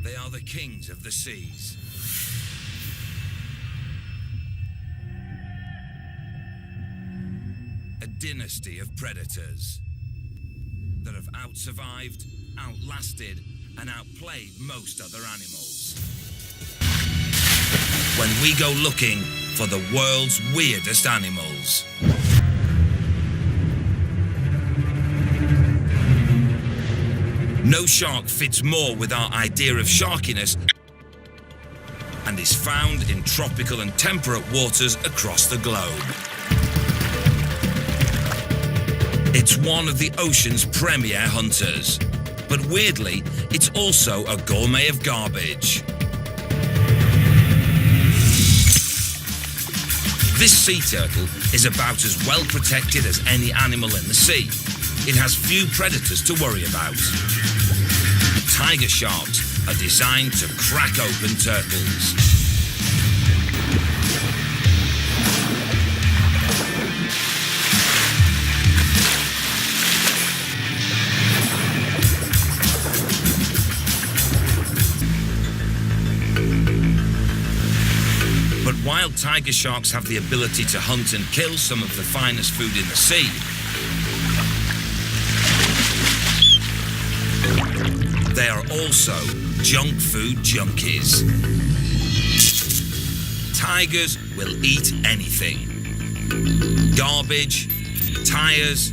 They are the kings of the seas. A dynasty of predators that have outsurvived, outlasted, and outplayed most other animals. When we go looking for the world's weirdest animals. No shark fits more with our idea of sharkiness and is found in tropical and temperate waters across the globe. It's one of the ocean's premier hunters, but weirdly, it's also a gourmet of garbage. This sea turtle is about as well protected as any animal in the sea. It has few predators to worry about. Tiger sharks are designed to crack open turtles. But while tiger sharks have the ability to hunt and kill some of the finest food in the sea, they are also junk food junkies. Tigers will eat anything. Garbage, tires,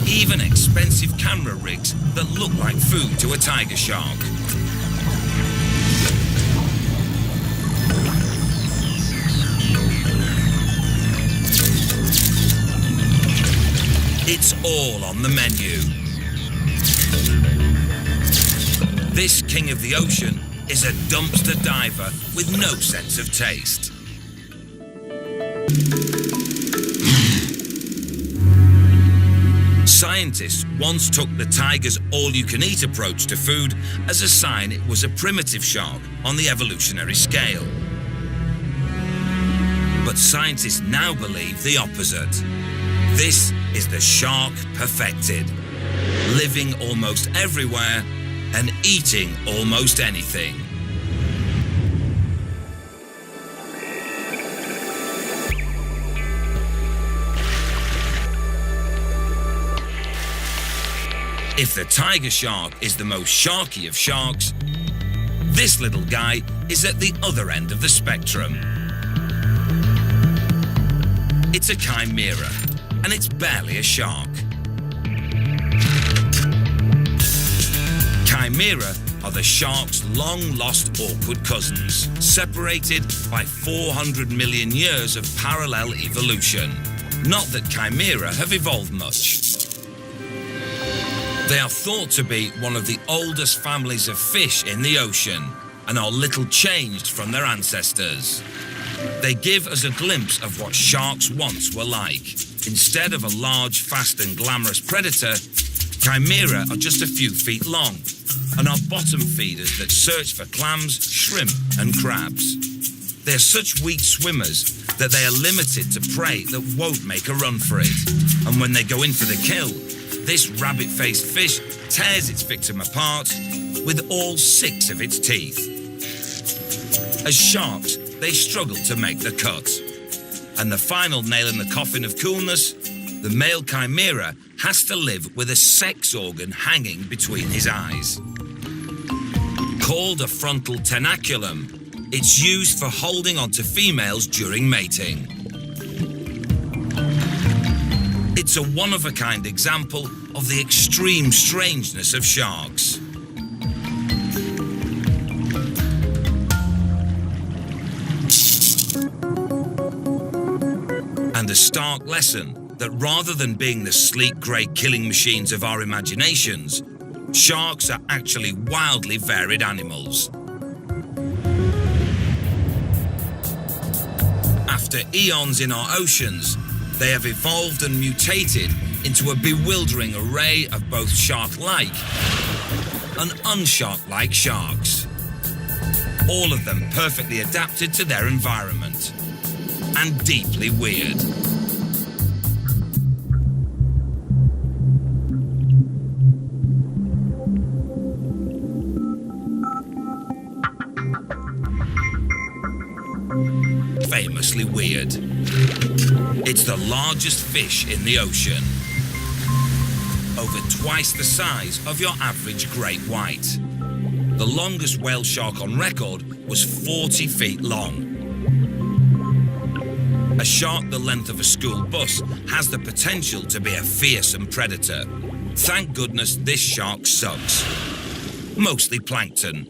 even expensive camera rigs that look like food to a tiger shark. It's all on the menu. This king of the ocean is a dumpster diver with no sense of taste. Scientists once took the tiger's all-you-can-eat approach to food as a sign it was a primitive shark on the evolutionary scale. But scientists now believe the opposite. This is the shark perfected, living almost everywhere and eating almost anything. If the tiger shark is the most sharky of sharks, this little guy is at the other end of the spectrum. It's a chimera, and it's barely a shark. Chimera are the shark's long-lost awkward cousins, separated by 400 million years of parallel evolution. Not that chimera have evolved much. They are thought to be one of the oldest families of fish in the ocean and are little changed from their ancestors. They give us a glimpse of what sharks once were like. Instead of a large, fast and glamorous predator, chimera are just a few feet long and are bottom feeders that search for clams, shrimp and crabs. They're such weak swimmers that they are limited to prey that won't make a run for it. And when they go in for the kill, this rabbit-faced fish tears its victim apart with all 6 of its teeth. As sharks, they struggle to make the cut. And the final nail in the coffin of coolness, the male chimera has to live with a sex organ hanging between his eyes. Called a frontal tenaculum, it's used for holding onto females during mating. It's a one-of-a-kind example of the extreme strangeness of sharks. And a stark lesson that rather than being the sleek grey killing machines of our imaginations, sharks are actually wildly varied animals. After eons in our oceans, they have evolved and mutated into a bewildering array of both shark-like and unshark-like sharks. All of them perfectly adapted to their environment and deeply weird. ridiculously weird. It's the largest fish in the ocean. Over twice the size of your average great white. The longest whale shark on record was 40 feet long. A shark the length of a school bus has the potential to be a fearsome predator. Thank goodness this shark sucks. Mostly plankton.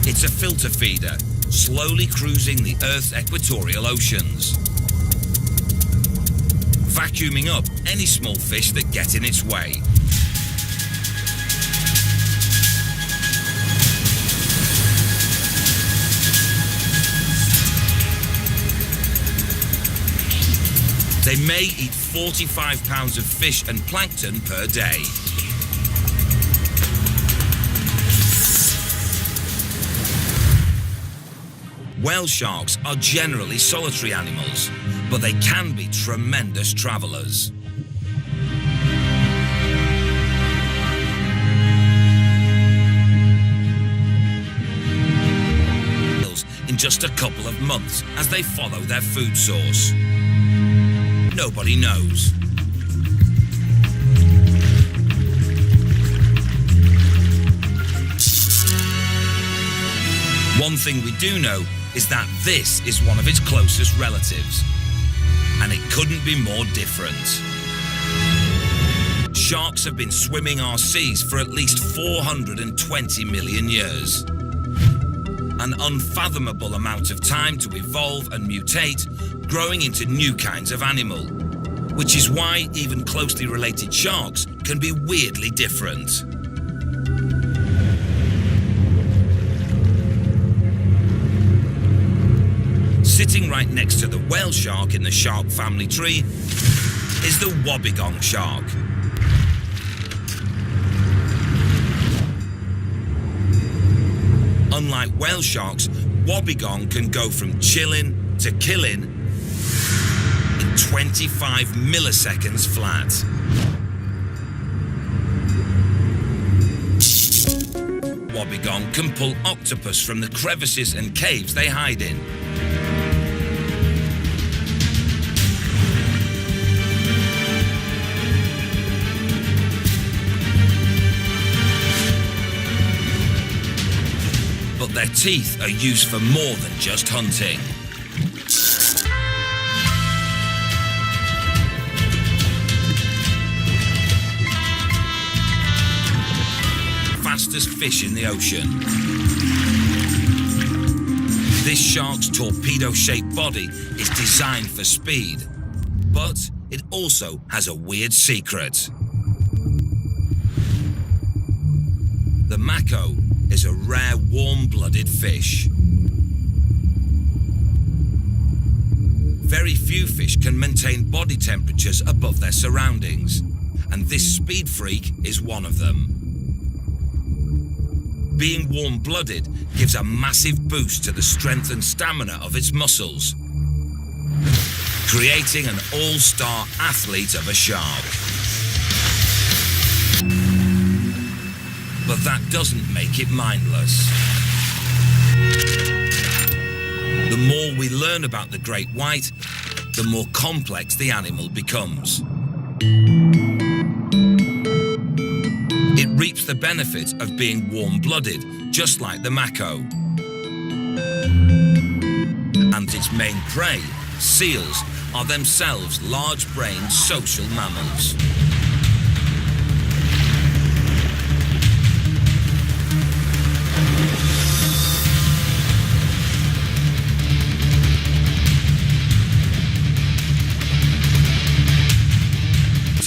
It's a filter feeder, slowly cruising the Earth's equatorial oceans, vacuuming up any small fish that get in its way. They may eat 45 pounds of fish and plankton per day. Whale sharks are generally solitary animals, but they can be tremendous travelers. In just a couple of months as they follow their food source. Nobody knows. One thing we do know is that this is one of its closest relatives, and it couldn't be more different. Sharks have been swimming our seas for at least 420 million years. An unfathomable amount of time to evolve and mutate, growing into new kinds of animal, which is why even closely related sharks can be weirdly different. Sitting right next to the whale shark in the shark family tree is the wobbegong shark. Unlike whale sharks, wobbegong can go from chilling to killing in 25 milliseconds flat. Wobbegong can pull octopus from the crevices and caves they hide in. But their teeth are used for more than just hunting. Fastest fish in the ocean. This shark's torpedo-shaped body is designed for speed, but it also has a weird secret. The mako is a rare warm-blooded fish. Very few fish can maintain body temperatures above their surroundings, and this speed freak is one of them. Being warm-blooded gives a massive boost to the strength and stamina of its muscles, creating an all-star athlete of a shark. But that doesn't make it mindless. The more we learn about the great white, the more complex the animal becomes. It reaps the benefit of being warm-blooded, just like the mako. And its main prey, seals, are themselves large-brained social mammals.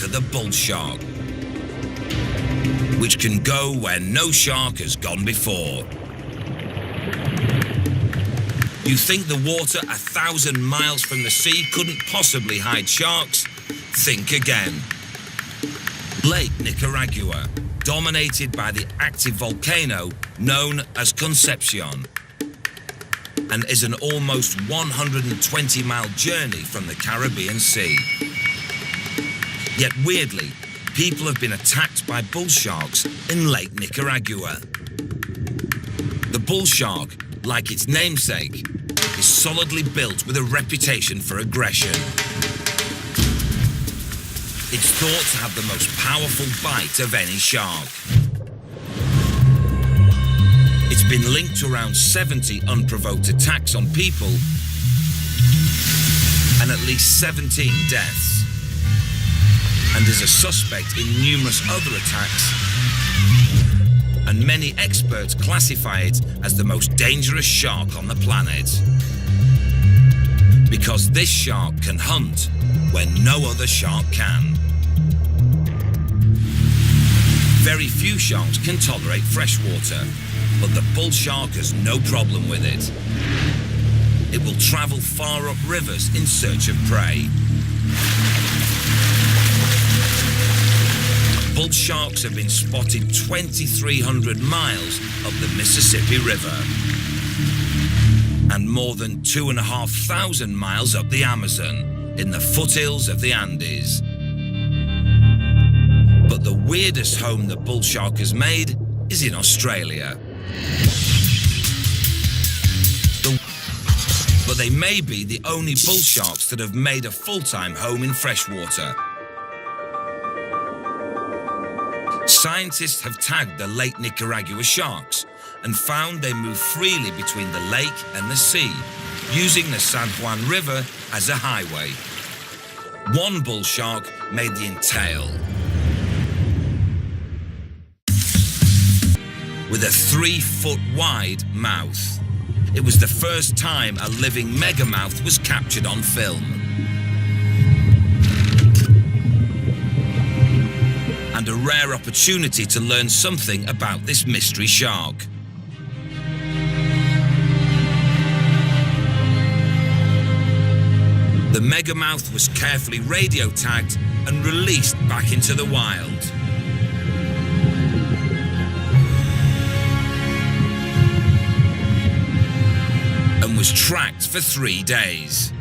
The bull shark, which can go where no shark has gone before. You think the water 1,000 miles from the sea couldn't possibly hide sharks? Think again. Lake Nicaragua, dominated by the active volcano known as Concepcion, and is an almost 120-mile journey from the Caribbean Sea. Yet weirdly, people have been attacked by bull sharks in Lake Nicaragua. The bull shark, like its namesake, is solidly built with a reputation for aggression. It's thought to have the most powerful bite of any shark. It's been linked to around 70 unprovoked attacks on people and at least 17 deaths, and is a suspect in numerous other attacks, and many experts classify it as the most dangerous shark on the planet, because this shark can hunt when no other shark can. Very few sharks can tolerate fresh water, but the bull shark has no problem with it. It will travel far up rivers in search of prey. Bull sharks have been spotted 2,300 miles up the Mississippi River and more than 2,500 miles up the Amazon in the foothills of the Andes. But the weirdest home the bull shark has made is in Australia. But they may be the only bull sharks that have made a full-time home in freshwater. Scientists have tagged the Lake Nicaragua sharks and found they move freely between the lake and the sea, using the San Juan River as a highway. One bull shark made the entail, with a 3-foot wide mouth. It was the first time a living megamouth was captured on film. And a rare opportunity to learn something about this mystery shark. The megamouth was carefully radio tagged and released back into the wild. And was tracked for 3 days.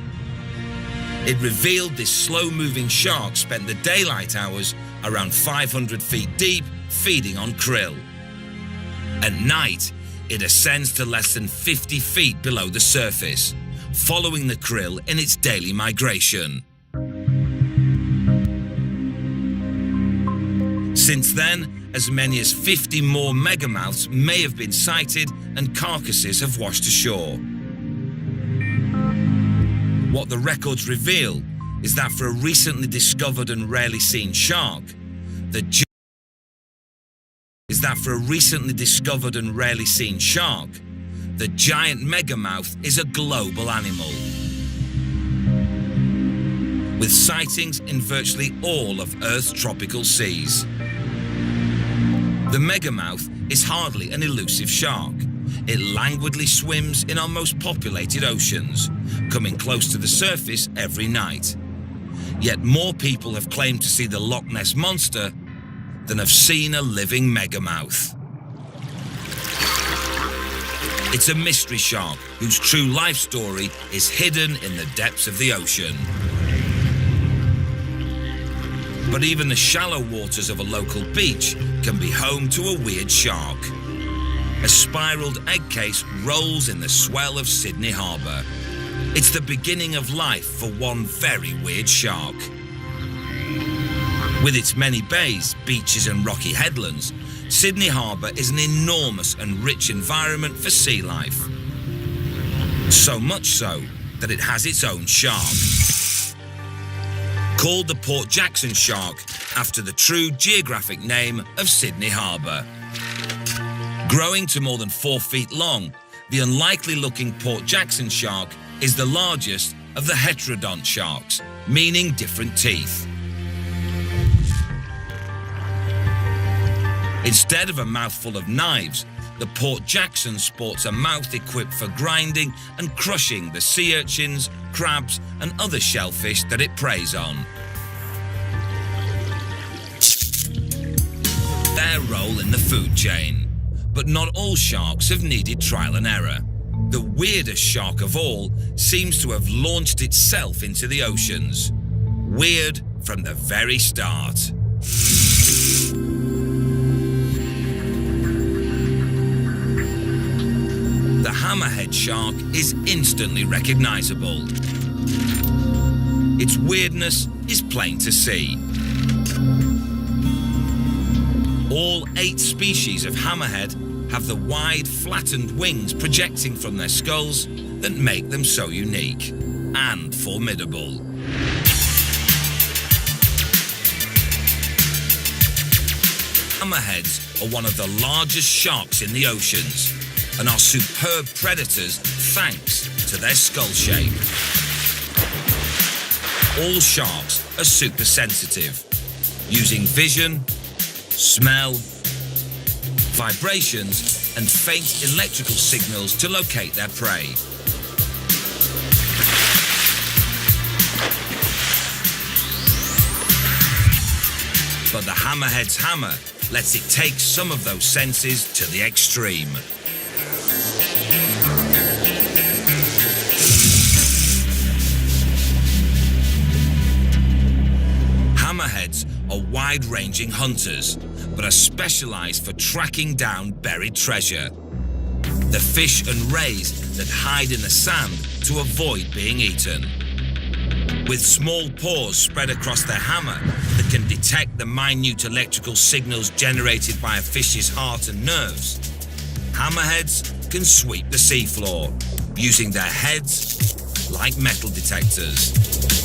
It revealed this slow-moving shark spent the daylight hours around 500 feet deep, feeding on krill. At night, it ascends to less than 50 feet below the surface, following the krill in its daily migration. Since then, as many as 50 more megamouths may have been sighted and carcasses have washed ashore. What the records reveal is that for a recently discovered and rarely seen shark, the giant megamouth is a global animal, with sightings in virtually all of Earth's tropical seas. The megamouth is hardly an elusive shark. It languidly swims in our most populated oceans, coming close to the surface every night. Yet more people have claimed to see the Loch Ness Monster than have seen a living megamouth. It's a mystery shark whose true life story is hidden in the depths of the ocean. But even the shallow waters of a local beach can be home to a weird shark. A spiraled egg case rolls in the swell of Sydney Harbour. It's the beginning of life for one very weird shark. With its many bays, beaches and rocky headlands, Sydney Harbour is an enormous and rich environment for sea life. So much so that it has its own shark. Called the Port Jackson shark after the true geographic name of Sydney Harbour. Growing to more than 4 feet long, the unlikely-looking Port Jackson shark is the largest of the heterodont sharks, meaning different teeth. Instead of a mouthful of knives, the Port Jackson sports a mouth equipped for grinding and crushing the sea urchins, crabs, and other shellfish that it preys on. Their role in the food chain. But not all sharks have needed trial and error. The weirdest shark of all seems to have launched itself into the oceans. Weird from the very start. The hammerhead shark is instantly recognizable. Its weirdness is plain to see. All 8 species of hammerhead have the wide, flattened wings projecting from their skulls that make them so unique and formidable. Hammerheads are one of the largest sharks in the oceans and are superb predators thanks to their skull shape. All sharks are super sensitive, using vision, smell, vibrations, and faint electrical signals to locate their prey. But the hammerhead's hammer lets it take some of those senses to the extreme. Hammerheads are wide-ranging hunters, but are specialized for tracking down buried treasure. The fish and rays that hide in the sand to avoid being eaten. With small paws spread across their hammer that can detect the minute electrical signals generated by a fish's heart and nerves, hammerheads can sweep the seafloor, using their heads like metal detectors.